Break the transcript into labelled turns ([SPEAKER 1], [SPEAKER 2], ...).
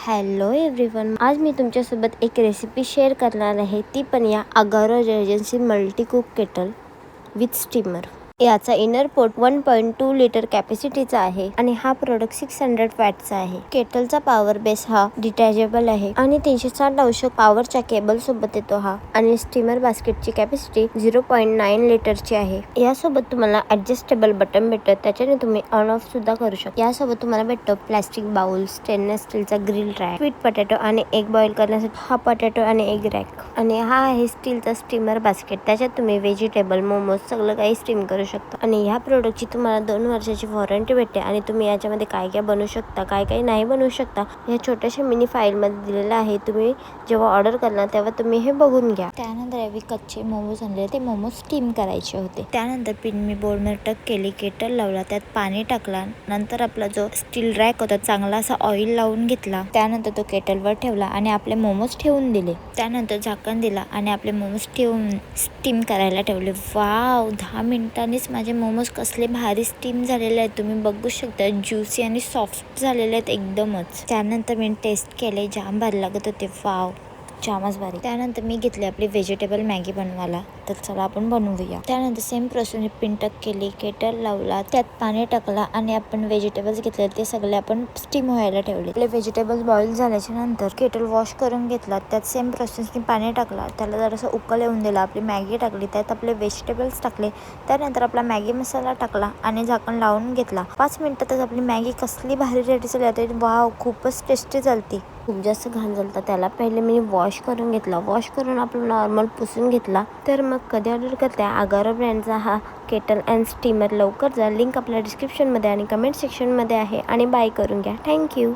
[SPEAKER 1] Hello everyone, आज मी तुमच्यासोबत एक रेसिपी शेअर करणार आहे, ती पण या Agaro regency multi cook kettle with steamer. याचा इनर पोर्ट 1.2 लिटर कॅपॅसिटीचा आहे आणि हा प्रोडक्ट 600 वॅटचा आहे. केटलचा पॉवर बेस हा डिटॅचेबल आहे आणि 360 अंश पॉवरच्या केबल सोबत येतो हा. आणि स्टीमर बास्केटची कॅपॅसिटी 0.9 लिटरची आहे. यासोबत तुम्हाला ऍडजस्टेबल बटन भेटतं, त्याच्याने तुम्ही ऑन ऑफ सुद्धा करू शकता. यासोबत तुम्हाला भेटतो प्लास्टिक बाउल, स्टेनलेस स्टीलचा ग्रिल रॅक, स्वीट पोटॅटो आणि एग बॉईल करण्यासाठी हा पोटॅटो आणि एग रॅक. आणि हा आहे स्टीलचा स्टीमर बास्केट, त्याच्यात तुम्ही व्हेजिटेबल, मोमोज सगळं काही स्टीम करू शकता. आणि ह्या प्रोडक्टची तुम्हाला 2 वर्षाची वॉरंटी भेटते. आणि तुम्ही याच्यामध्ये काय काय बनवू शकता, काय काय नाही बनवू शकता, या छोट्याशा मिनी फाईल मध्ये दिलेलं आहे. तुम्ही जेव्हा ऑर्डर करणार तेव्हा तुम्ही हे बघून घ्या. त्यानंतर यावेळी कच्चे मोमोज आणले, ते मोमोज स्टीम करायचे होते. त्यानंतर पिन मी बोर्डमध्ये टक केली, केटल लावला, त्यात पाणी टाकला. नंतर आपला जो स्टील रॅक होता चांगला असा ऑइल लावून घेतला. त्यानंतर तो केटलवर ठेवला आणि आपले मोमोज ठेवून दिले. त्यानंतर झाकण दिला आणि आपले मोमोज ठेवून स्टीम करायला ठेवले. वाव, 10 मिनिटांनीच माझे मोमोज कसले भारी स्टीम झालेले आहेत, तुम्ही बघू शकता. ज्युसी आणि सॉफ्ट झालेले आहेत एकदमच. त्यानंतर मी टेस्ट केले, जाम भारी लागत होते. वाव, जामच भारी. त्यानंतर मी घेतली आपली व्हेजिटेबल मॅगी बनवायला, तर चला आपण बनवूया. त्यानंतर सेम प्रोसेस पिन टक केली, केटल लावला, त्यात पाणी टाकला आणि आपण व्हेजिटेबल्स घेतले ते सगळे आपण स्टीम व्हायला ठेवले. आपले व्हेजिटेबल्स बॉईल झाल्याच्या नंतर केटल वॉश करून घेतला, त्यात सेम प्रोसेसने पाणी टाकला, त्याला जरासं उकळ येऊन दिला, आपली मॅगी टाकली, त्यात आपले व्हेजिटेबल्स टाकले. त्यानंतर आपला मॅगी मसाला टाकला आणि झाकण लावून घेतला. 5 मिनिटातच आपली मॅगी कसली भारी रेडी झाली होती. वाव, खूपच टेस्टी झालती. खूप जास्त घाण झालता, त्याला पहिले मी वॉश करून घेतला. वॉश करून आपलं नॉर्मल पुसून घेतला. तर मग कधी ऑर्डर करताय अगारो ब्रँडचा हा केटल अँड स्टीमर, लवकर जा. लिंक आपल्या डिस्क्रिप्शनमध्ये आणि कमेंट सेक्शनमध्ये आहे आणि बाय करून घ्या. थँक्यू.